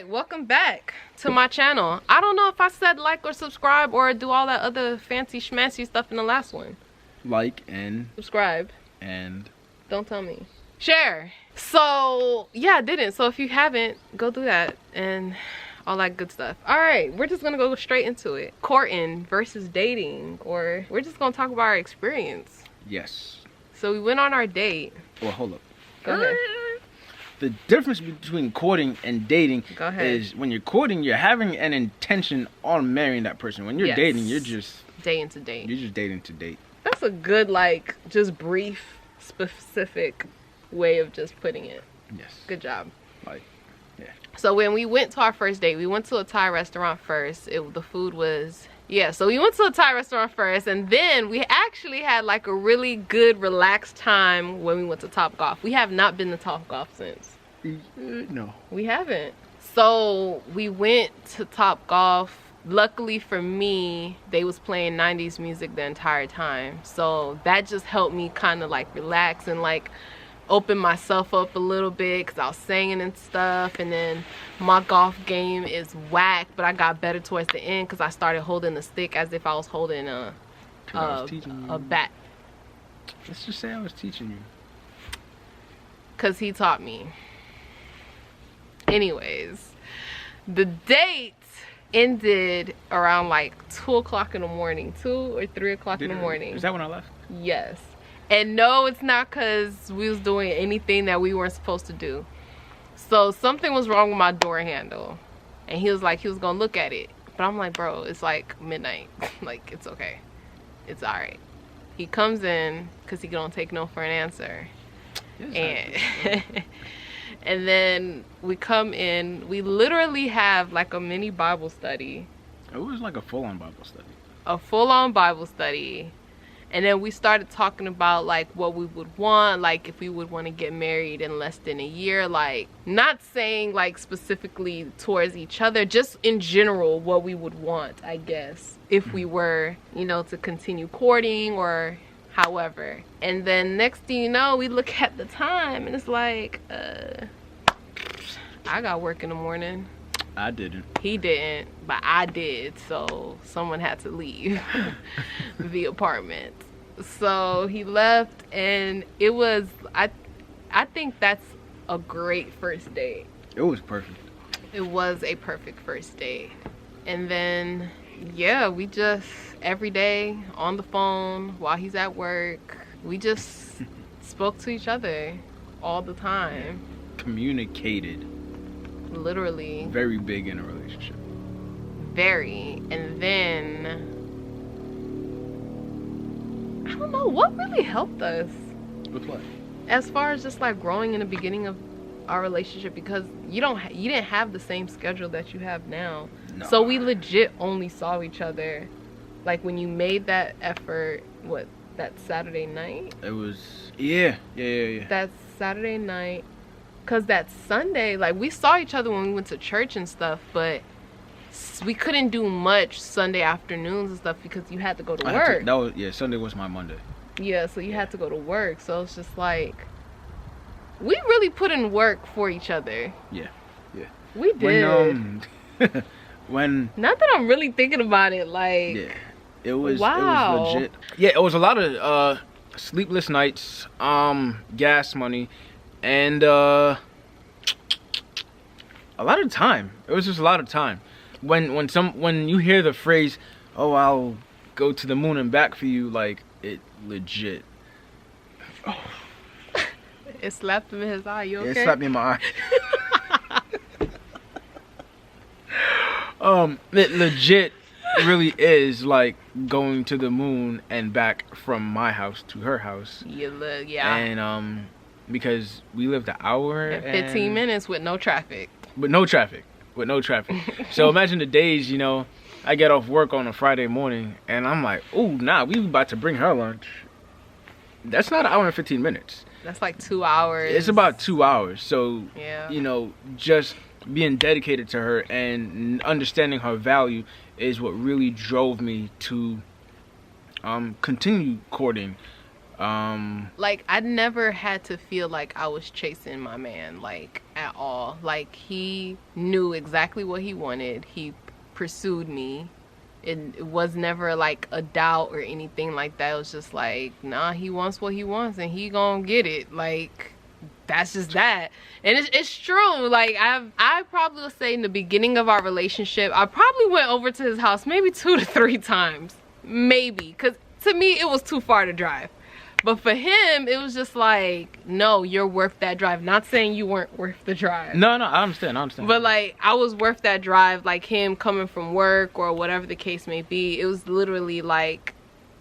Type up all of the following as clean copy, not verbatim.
welcome back to my channel. I don't know if I said like or subscribe or do all that other fancy schmancy stuff in the last one. Like and subscribe and don't tell me. Share. So yeah, I didn't. So if you haven't, go do that and all that good stuff. All right, we're just gonna go straight into it. Courting versus dating, or we're just gonna talk about our experience. Yes. So we went on our date. Well, hold up. Go ahead. The difference between courting and dating is when you're courting, you're having an intention on marrying that person. When you're dating, you're just dating to date. You're just dating to date. That's a good, like, just brief, specific way of just putting it. Yes. Good job. Like, yeah. So when we went to our first date, we went to a Thai restaurant first. The food was... Yeah, so we went to a Thai restaurant first, and then we actually had like a really good relaxed time when we went to Topgolf. We have not been to Topgolf since. No. We haven't. So we went to Topgolf. Luckily for me, they was playing 90s music the entire time. So that just helped me kind of like relax and like open myself up a little bit because I was singing and stuff. And then my golf game is whack, but I got better towards the end because I started holding the stick as if I was holding a bat. Let's just say I was teaching you. Because he taught me. Anyways, the date ended around like 2 o'clock in the morning. 2 or 3 o'clock in the morning. Is that when I left? Yes. And no, it's not because we was doing anything that we weren't supposed to do. So something was wrong with my door handle. And he was like, he was going to look at it. But I'm like, bro, it's like midnight. Like, it's okay. It's all right. He comes in because he don't take no for an answer. And, and then we come in. We literally have like a mini Bible study. It was like a full-on Bible study. A full-on Bible study. And then we started talking about like what we would want, like if we would want to get married in less than a year, like not saying like specifically towards each other, just in general what we would want, I guess, if we were, you know, to continue courting or however. And then next thing you know, we look at the time and it's like, I got work in the morning. I didn't. He didn't, but I did, so someone had to leave the apartment. So he left, and it was, I think that's a great first date. It was perfect. It was a perfect first date. And then, yeah, we just, every day on the phone while he's at work, we just spoke to each other all the time. Communicated. Literally. Very big in a relationship. Very. And then I don't know what really helped us. With what? As far as just like growing in the beginning of our relationship, because you didn't have the same schedule that you have now. No. So we legit only saw each other like when you made that effort, what, that Saturday night? It was yeah. That Saturday night. Because that Sunday, like, we saw each other when we went to church and stuff, but we couldn't do much Sunday afternoons and stuff because you had to go to work. Sunday was my Monday. Yeah, so you had to go to work. So it's just like, we really put in work for each other. Yeah. We did. When not that I'm really thinking about it, like, yeah, it was legit. Yeah, it was a lot of sleepless nights, gas money. And a lot of time. It was just a lot of time. When you hear the phrase, "Oh, I'll go to the moon and back for you," like, it legit. Oh. It slapped him in his eye. You okay? It slapped me in my eye. It legit really is like going to the moon and back from my house to her house. Yeah. And because we lived an hour and 15 minutes with no traffic. With no traffic. So imagine the days, you know, I get off work on a Friday morning and I'm like, oh, nah, we about to bring her lunch. That's not an hour and 15 minutes. That's like 2 hours. It's about 2 hours. So, yeah, you know, just being dedicated to her and understanding her value is what really drove me to continue courting Like, I never had to feel like I was chasing my man, like, at all. Like, he knew exactly what he wanted. He pursued me. It was never, like, a doubt or anything like that. It was just like, nah, he wants what he wants, and he gonna get it. Like, that's just that. And it's true. Like, I probably would say in the beginning of our relationship, I probably went over to his house maybe 2 to 3 times. Maybe. Because to me, it was too far to drive. But for him, it was just like, no, you're worth that drive. Not saying you weren't worth the drive. No, I understand. But like, I was worth that drive. Like, him coming from work or whatever the case may be. It was literally like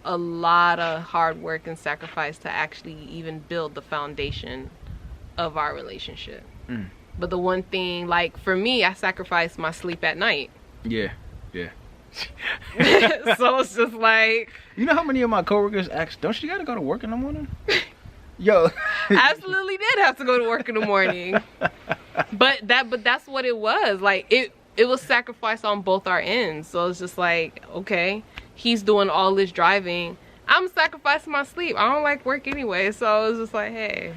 a lot of hard work and sacrifice to actually even build the foundation of our relationship. But the one thing, like, for me, I sacrificed my sleep at night. Yeah. So it's just like, you know how many of my coworkers ask, don't you gotta go to work in the morning? Yo. Absolutely did have to go to work in the morning. But that's what it was. Like, it was sacrifice on both our ends. So it's just like, okay, he's doing all this driving, I'm sacrificing my sleep. I don't like work anyway. So it's just like, hey.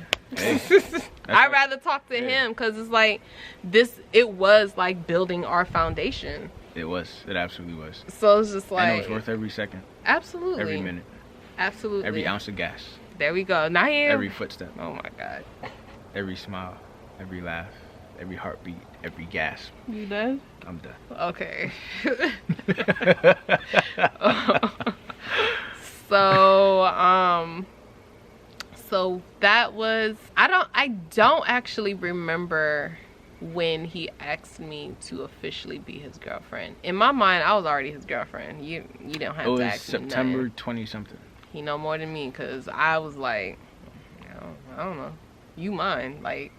I'd rather talk to him, because it's like, it was like building our foundation. It was. It absolutely was. So it's just like, and it was worth every second. Absolutely. Every minute. Absolutely. Every ounce of gas. There we go. Now every footstep. Oh my God. Every smile. Every laugh. Every heartbeat. Every gasp. You done? I'm done. Okay. So that was, I don't actually remember when he asked me to officially be his girlfriend. In my mind, I was already his girlfriend. You don't have to ask me nothing. September 20 something. He know more than me, because I was like, I don't know, you mine. Like,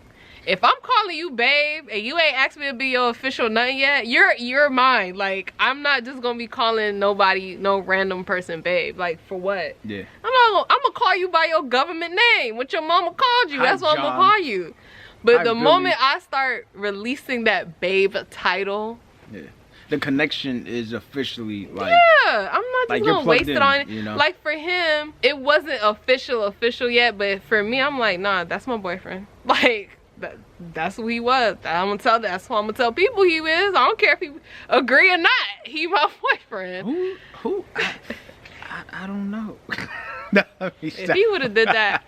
if I'm calling you babe and you ain't asked me to be your official nothing yet, you're mine. Like, I'm not just gonna be calling nobody, no random person babe. Like, for what? Yeah. I'm gonna call you by your government name, what your mama called you. That's what I'm gonna call you. But the moment I start releasing that babe title, yeah, the connection is officially like, yeah, I'm not just gonna waste it on it. You know? Like, for him, it wasn't official yet, but for me, I'm like, nah, that's my boyfriend. Like, that's who he was. That's who I'm gonna tell people he is. I don't care if he agree or not. He my boyfriend. Who? I don't know. If he would have did that,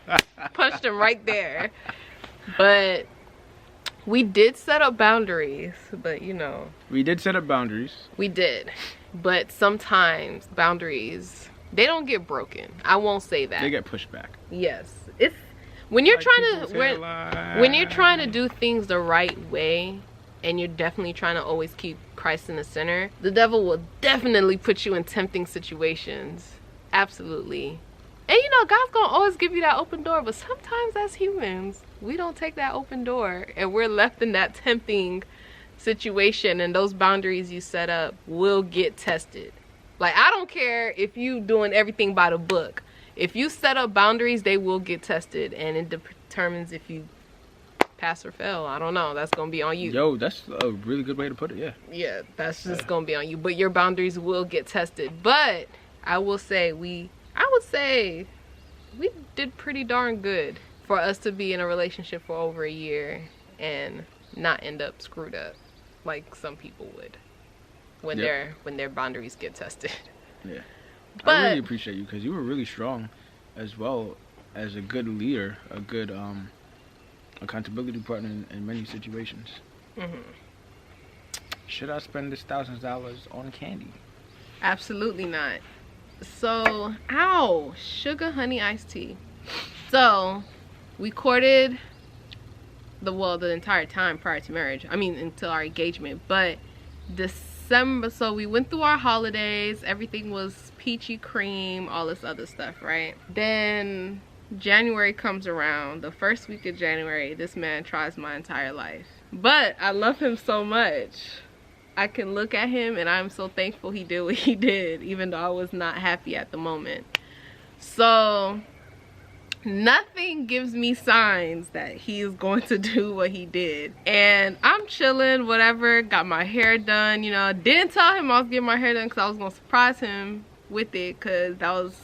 punched him right there. But we did set up boundaries. But you know, we did set up boundaries. We did. But sometimes boundaries, they don't get broken. I won't say that. They get pushed back. Yes. It's when you're when you're trying to do things the right way, and you're definitely trying to always keep Christ in the center, the devil will definitely put you in tempting situations. Absolutely. And you know, God's gonna always give you that open door, but sometimes as humans, we don't take that open door, and we're left in that tempting situation, and those boundaries you set up will get tested. Like, I don't care if you doing everything by the book. If you set up boundaries, they will get tested, and it determines if you pass or fail. I don't know. That's gonna be on you. Yo, that's a really good way to put it. Yeah, that's just gonna be on you. But your boundaries will get tested. But I would say we did pretty darn good for us to be in a relationship for over a year and not end up screwed up like some people would when their boundaries get tested. Yeah. But I really appreciate you, because you were really strong, as well as a good leader, a good accountability partner in many situations. Should I spend this $1,000 on candy? Absolutely not. So, sugar honey iced tea. So, we courted the entire time prior to marriage. I mean, until our engagement. But December, so we went through our holidays. Everything was peachy cream, all this other stuff, right? Then January comes around. The first week of January, this man tries my entire life. But I love him so much. I can look at him and I'm so thankful he did what he did, even though I was not happy at the moment. So nothing gives me signs that he is going to do what he did. And I'm chilling, whatever, got my hair done, you know. Didn't tell him I was getting my hair done because I was going to surprise him with it, because that was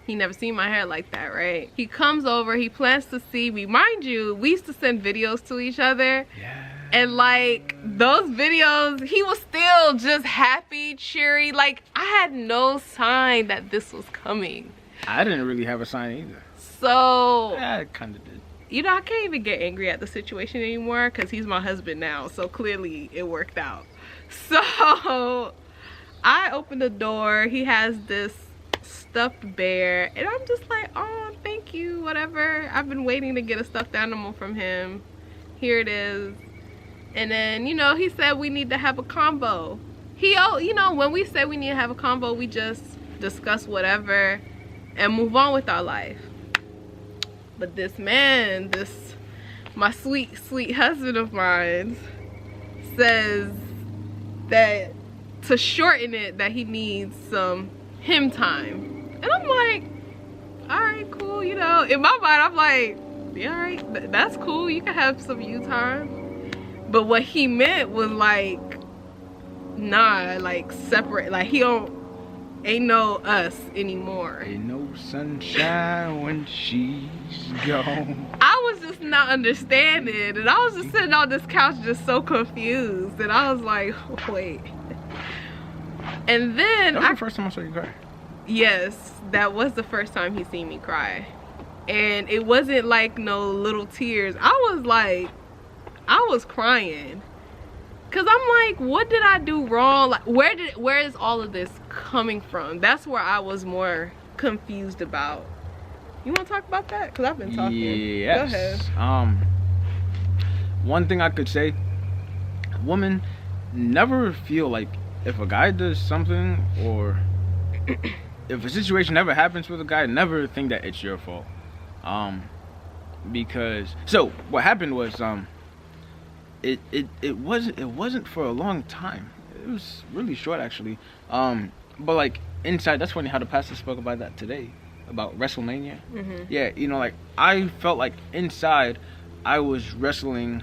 He never seen my hair like that, right? He comes over, he plans to see me. Mind you, we used to send videos to each other. Yeah. And like those videos, he was still just happy, cheery. Like I had no sign that this was coming. I didn't really have a sign either. So yeah, I kind of did. You know, I can't even get angry at the situation anymore because he's my husband now. So clearly it worked out. So I opened the door. He has this stuffed bear and I'm just like, oh, thank you, whatever. I've been waiting to get a stuffed animal from him. Here it is. And then, you know, he said we need to have a combo. You know, when we say we need to have a combo, we just discuss whatever and move on with our life. But this man, my sweet, sweet husband of mine, says that to shorten it, that he needs some him time. And I'm like, all right, cool. You know, in my mind, I'm like, yeah, all right, that's cool. You can have some you time. But what he meant was like, nah, like separate. Like he ain't no us anymore. Ain't no sunshine when she's gone. I was just not understanding, and I was just sitting on this couch just so confused, and I was like, wait. And then that was the first time I saw you cry. Yes, that was the first time he seen me cry. And it wasn't like no little tears. I was crying. Cause I'm like, what did I do wrong? Like, where is all of this coming from? That's where I was more confused about. You want to talk about that? Cause I've been talking. Yes. Go ahead. One thing I could say, women never feel like if a guy does something or if a situation ever happens with a guy, never think that it's your fault. Because so what happened was it wasn't for a long time. It was really short actually. But like inside, that's funny how the pastor spoke about that today, about WrestleMania. Mm-hmm. Yeah, you know, like I felt like inside I was wrestling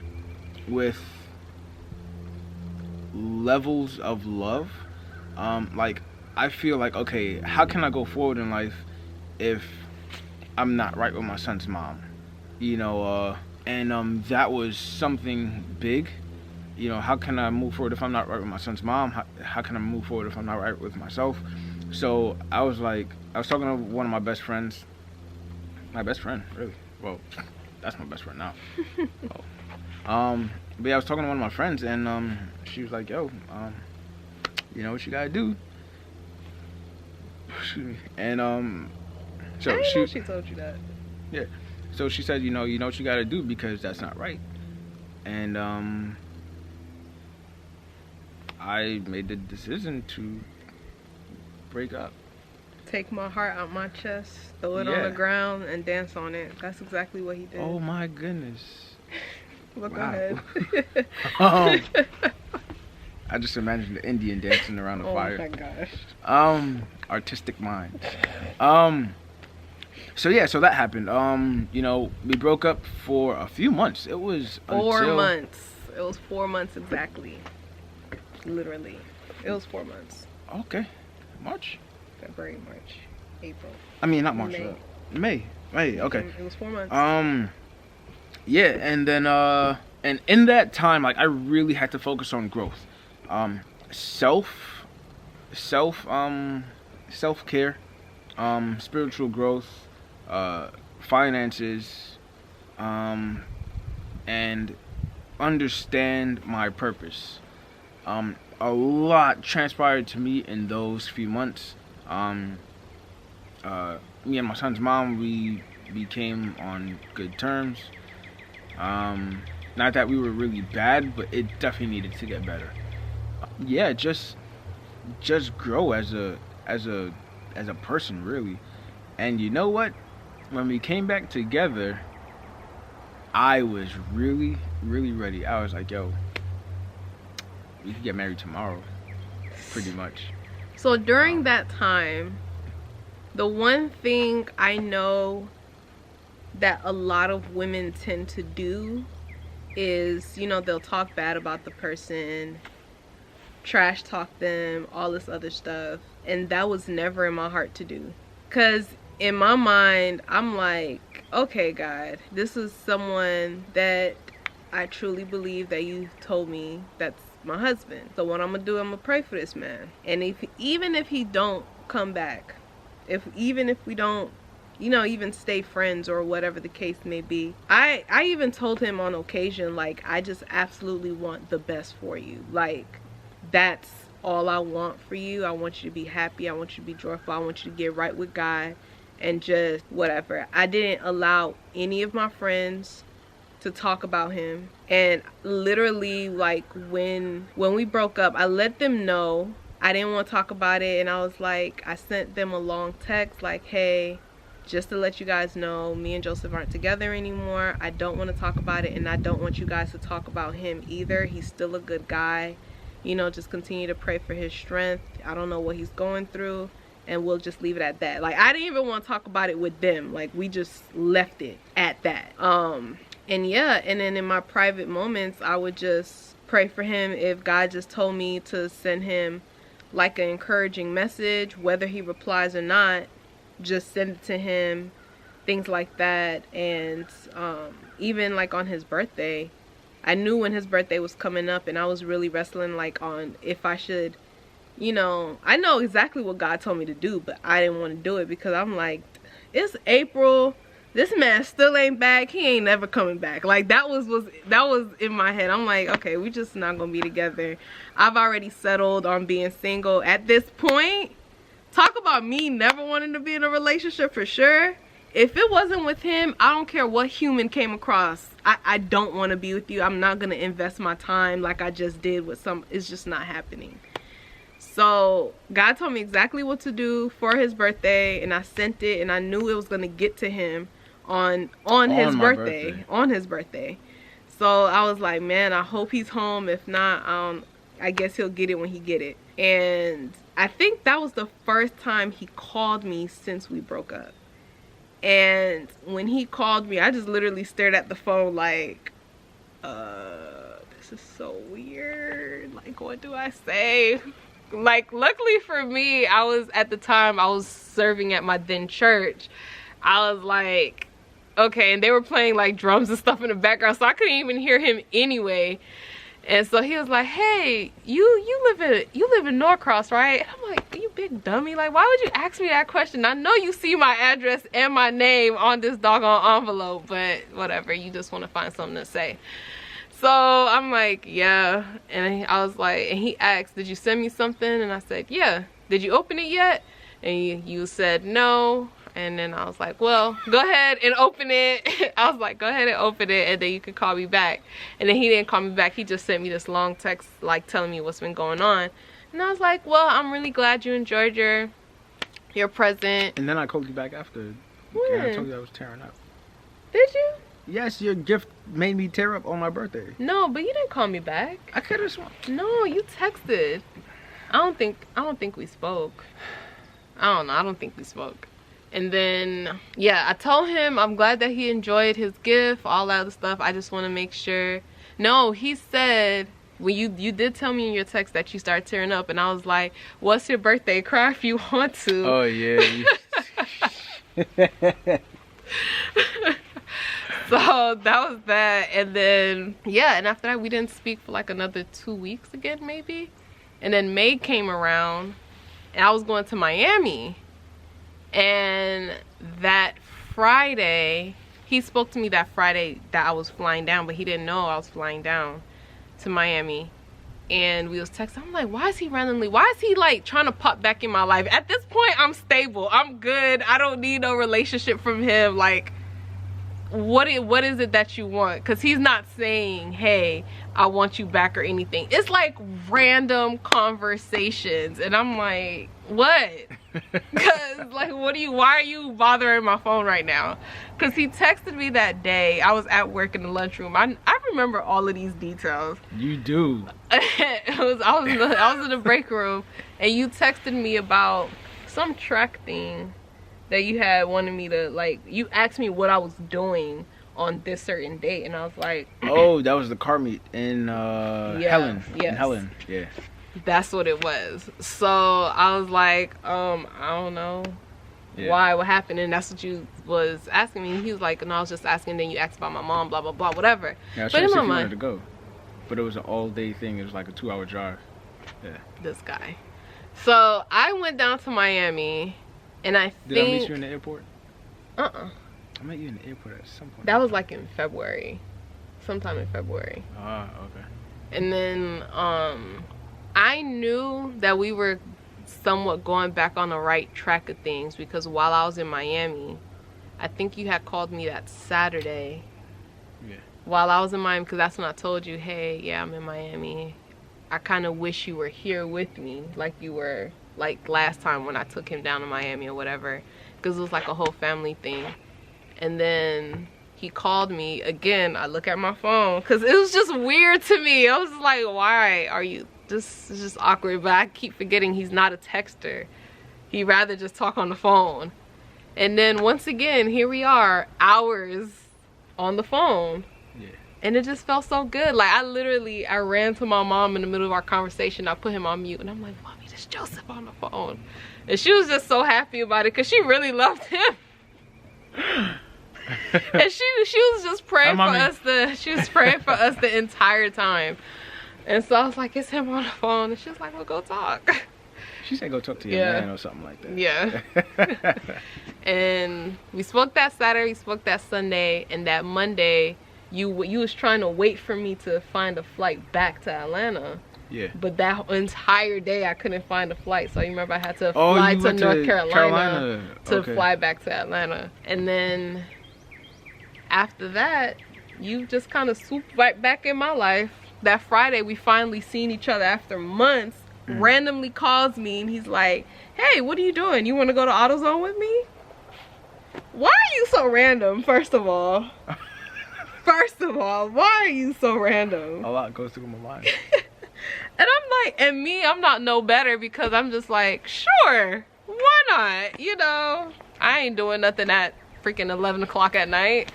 with levels of love. Like I feel like, okay, how can I go forward in life if I'm not right with my son's mom? You know, and that was something big. You know, how can I move forward if I'm not right with my son's mom? How can I move forward if I'm not right with myself? So I was talking to one of my best friends. My best friend, really. Well, that's my best friend now. But yeah, I was talking to one of my friends, and she was like, yo, you know what you gotta do? And so I know she told you that. Yeah. So she said, you know what you gotta do because that's not right. And I made the decision to break up. Take my heart out my chest, throw it on the ground, and dance on it. That's exactly what he did. Oh my goodness. Well, wow. Go ahead. I just imagined the Indian dancing around the fire. Oh my gosh. Artistic mind. So yeah, so that happened. You know, we broke up for a few months. It was 4 months. It was 4 months exactly. Literally. It was 4 months. Okay. March? February, March, April. I mean, not March. May. May, okay. It was 4 months. Yeah, and then and in that time, like I really had to focus on growth. Self-care, spiritual growth, finances, and understand my purpose. A lot transpired to me in those few months. Me and my son's mom, we became on good terms. Not that we were really bad, but it definitely needed to get better. Yeah, just grow as a person, really. And you know what? When we came back together, I was really, really ready. I was like, yo, we could get married tomorrow, pretty much. So during that time, the one thing I know that a lot of women tend to do is, you know, they'll talk bad about the person, trash talk them, all this other stuff. And that was never in my heart to do. Because in my mind, I'm like, okay, God, this is someone that I truly believe that you told me that's my husband. So what I'm gonna do, I'm gonna pray for this man. And even if he don't come back, even if we don't, you know, even stay friends or whatever the case may be, I even told him on occasion, like, I just absolutely want the best for you. Like, that's all I want for you. I want you to be happy. I want you to be joyful. I want you to get right with God and just whatever. I didn't allow any of my friends to talk about him. And literally, like, when we broke up, I let them know I didn't want to talk about it. And I was like, I sent them a long text like, hey, just to let you guys know, me and Joseph aren't together anymore. I don't want to talk about it, and I don't want you guys to talk about him either. He's still a good guy. You know, just continue to pray for his strength. I don't know what he's going through, and we'll just leave it at that. Like, I didn't even want to talk about it with them. Like, we just left it at that. And yeah, and then in my private moments, I would just pray for him. If God just told me to send him like an encouraging message, whether he replies or not, just send it to him, things like that. And even like on his birthday, I knew when his birthday was coming up, and I was really wrestling like on if I should, you know, I know exactly what God told me to do, but I didn't want to do it because I'm like, it's April, this man still ain't back, he ain't never coming back. Like, that was in my head. I'm like, okay, we just not gonna be together. I've already settled on being single at this point. Talk about me never wanting to be in a relationship for sure. If it wasn't with him, I don't care what human came across. I don't want to be with you. I'm not going to invest my time like I just did with some. It's just not happening. So God told me exactly what to do for his birthday, and I sent it, and I knew it was going to get to him on his birthday. On his birthday. So I was like, man, I hope he's home. If not, I guess he'll get it when he get it. And I think that was the first time he called me since we broke up. And when he called me, I just literally stared at the phone like, this is so weird. Like, what do I say? Like, luckily for me, at the time, I was serving at my then church. I was like, okay, and they were playing like drums and stuff in the background, so I couldn't even hear him anyway. And so he was like, hey, you live in Norcross, right? And I'm like, you big dummy, like, why would you ask me that question? I know you see my address and my name on this doggone envelope, but whatever, you just want to find something to say. So I'm like, yeah. And I was like, and he asked, did you send me something? And I said, yeah. Did you open it yet? And you said no. And then I was like, well, go ahead and open it. I was like, go ahead and open it, and then you can call me back. And then he didn't call me back. He just sent me this long text, like, telling me what's been going on. And I was like, well, I'm really glad you enjoyed your present. And then I called you back after. When? And I told you I was tearing up. Did you? Yes, your gift made me tear up on my birthday. No, but you didn't call me back. I could have sworn. No, you texted. I don't think we spoke. I don't know. I don't think we spoke. And then, yeah, I told him I'm glad that he enjoyed his gift, all that other stuff. I just want to make sure. No, he said, well, you did tell me in your text that you started tearing up. And I was like, what's your birthday? Cry if you want to. Oh, yeah. So that was that. And then, yeah, and after that, we didn't speak for like another 2 weeks again, maybe. And then May came around, and I was going to Miami. And that Friday, he spoke to me that Friday that I was flying down, but he didn't know I was flying down to Miami. And we was texting. I'm like, why is he like trying to pop back in my life? At this point, I'm stable. I'm good. I don't need no relationship from him. Like, what is it that you want? Because he's not saying, hey, I want you back or anything. It's like random conversations. And I'm like, what? Because, like, why are you bothering my phone right now? Because he texted me that day. I was at work in the lunchroom. I remember all of these details. You do. I was in the break room, and you texted me about some track thing that you had wanted me to, like, you asked me what I was doing on this certain date, and I was like, oh, that was the car meet in Helen. Yes. In Helen, yeah. That's what it was. So I was like, I don't know. why, what happened, and that's what you was asking me. He was like, no, I was just asking, then you asked about my mom, blah blah blah, whatever. Yeah, I was trying to see if you wanted to go, but it was an all-day thing. It was like a 2-hour drive. Yeah. This guy. So I went down to Miami, and Did I meet you in the airport? I met you in the airport at some point. That was like in February, sometime in February. Ah, okay. And then I knew that we were somewhat going back on the right track of things, because while I was in Miami, I think you had called me that Saturday. Yeah. While I was in Miami, because that's when I told you, hey, yeah, I'm in Miami. I kind of wish you were here with me, like you were like last time when I took him down to Miami or whatever, because it was like a whole family thing. And then he called me again. I look at my phone because it was just weird to me. I was like, why are you, this is just awkward. But I keep forgetting he's not a texter. He'd rather just talk on the phone. And then once again, here we are, hours on the phone. Yeah. And it just felt so good. Like I ran to my mom in the middle of our conversation. I put him on mute and I'm like, Mommy, there's Joseph on the phone. And she was just so happy about it because she really loved him. And she was just praying for us the entire time. And so I was like, it's him on the phone. And she was like, well, go talk. She said go talk to your man or something like that. Yeah. And we spoke that Saturday, we spoke that Sunday, and that Monday you was trying to wait for me to find a flight back to Atlanta. Yeah. But that entire day I couldn't find a flight. So you remember I had to fly to North Carolina to fly back to Atlanta. And then after that, you just kind of swooped right back in my life. That Friday we finally seen each other after months. Randomly calls me and he's like, hey, what are you doing? You want to go to AutoZone with me? Why are you so random, first of all? First of all, why are you so random? A lot goes through my mind. And I'm like, and me, I'm not no better because I'm just like, sure, why not? You know, I ain't doing nothing at freaking 11 o'clock at night.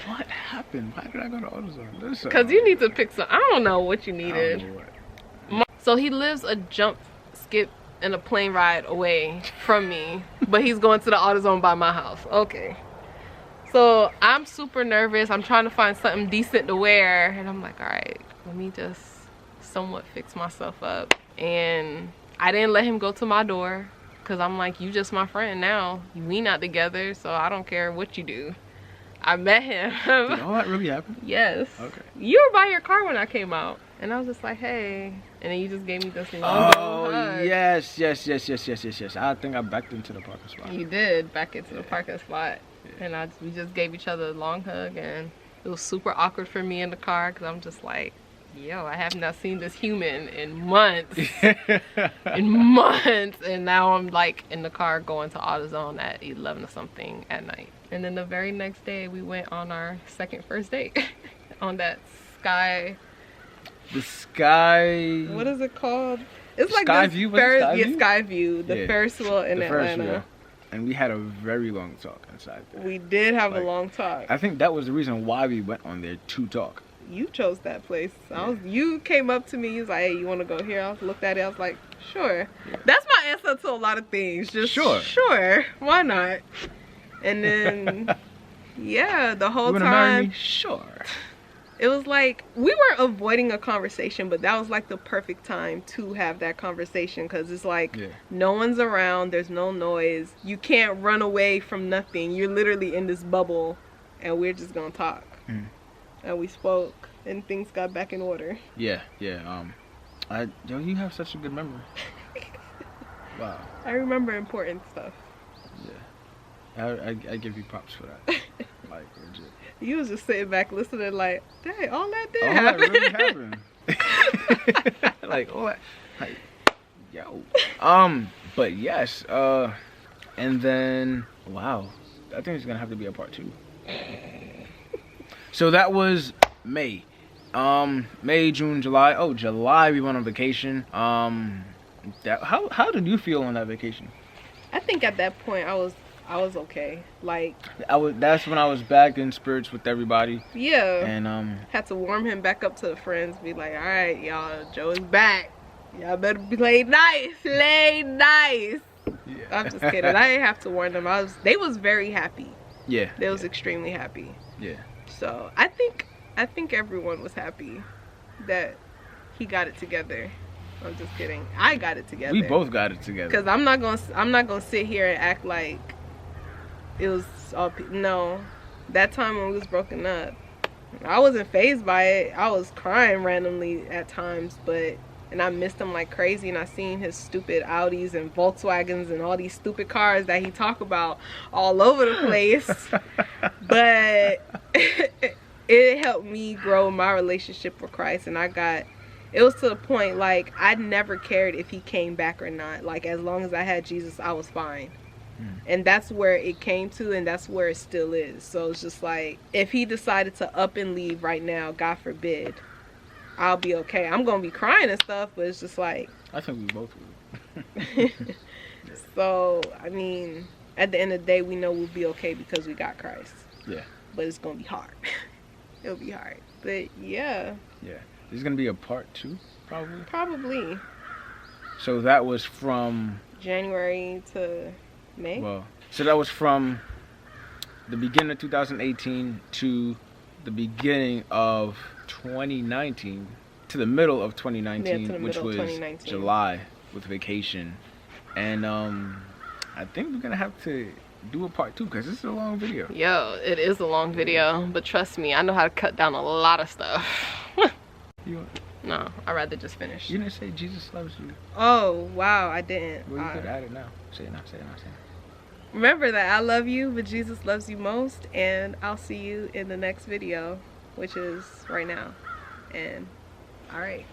What happened? Why did I go to AutoZone? Because you need to pick some, I don't know what you needed. I don't know what. So he lives a jump, skip, and a plane ride away from me, but he's going to the AutoZone by my house. Okay. So I'm super nervous. I'm trying to find something decent to wear, and I'm like, all right, let me just somewhat fix myself up. And I didn't let him go to my door because I'm like, you just my friend now. We not together, so I don't care what you do. I met him. Did all that really happen? Yes. Okay. You were by your car when I came out, and I was just like, hey. And then you just gave me this long hug. Yes. I think I backed into the parking spot. You did back into the parking spot. Yeah. And we just gave each other a long hug, and it was super awkward for me in the car because I'm just like, yo, I have not seen this human in months. And now I'm like in the car going to AutoZone at 11 or something at night. And then the very next day we went on our first date on that Sky. The Sky. What is it called? It's like Skyview. Skyview. The Ferris wheel in Atlanta. And we had a very long talk inside there. We did have a long talk. I think that was the reason why we went on there to talk. You chose that place. You came up to me. You was like, hey, you want to go here? I looked at it. I was like, sure. Yeah. That's my answer to a lot of things. Just sure. Why not? And then, yeah, the whole time. Marry me? Sure. It was like, we weren't avoiding a conversation, but that was like the perfect time to have that conversation because it's like, no one's around, there's no noise. You can't run away from nothing. You're literally in this bubble, and we're just gonna talk. And we spoke, and things got back in order. Yeah. Yo, you have such a good memory. Wow. I remember important stuff. Yeah. I give you props for that. Like, legit. You was just sitting back listening like, dang, all that did happen. That really happened. Like, all that, like, yo. But yes, and then, wow, I think it's gonna have to be a part 2. So that was May. May, June, July. Oh, July we went on vacation. How did you feel on that vacation? I think at that point I was okay. Like that's when I was back in spirits with everybody. Yeah. And had to warm him back up to the friends. Be like, all right, y'all, Joe is back. Y'all better play nice. Yeah. I'm just kidding. I didn't have to warn them. They was very happy. Yeah. They was extremely happy. Yeah. So I think everyone was happy that he got it together. I'm just kidding. I got it together. We both got it together. Cause I'm not gonna sit here and act like it was all. No, that time when we was broken up, I wasn't fazed by it. I was crying randomly at times, and I missed him like crazy, and I seen his stupid Audis and Volkswagens and all these stupid cars that he talk about all over the place. But it helped me grow my relationship with Christ, and it was to the point, like, I never cared if he came back or not. Like, as long as I had Jesus, I was fine. And that's where it came to, and that's where it still is. So it's just like, if he decided to up and leave right now, God forbid, I'll be okay. I'm gonna be crying and stuff, but it's just like, I think we both would. so I mean, at the end of the day, we know we'll be okay because we got Christ. Yeah. But it's gonna be hard. It'll be hard. But yeah. Yeah. There's gonna be a part 2, probably. Probably. So that was from January to May. Well, so that was from the beginning of 2018 to the beginning of 2019, to the middle of 2019, which was July with vacation. And I think we're gonna have to do a part 2 because this is a long video. Yo, it is a long video, but trust me, I know how to cut down a lot of stuff. No, I'd rather just finish. You didn't say Jesus loves you. Oh, wow, I didn't. Well, you could add it now. Say it now, say it now, say it. Remember that I love you, but Jesus loves you most, and I'll see you in the next video, which is right now. And, all right.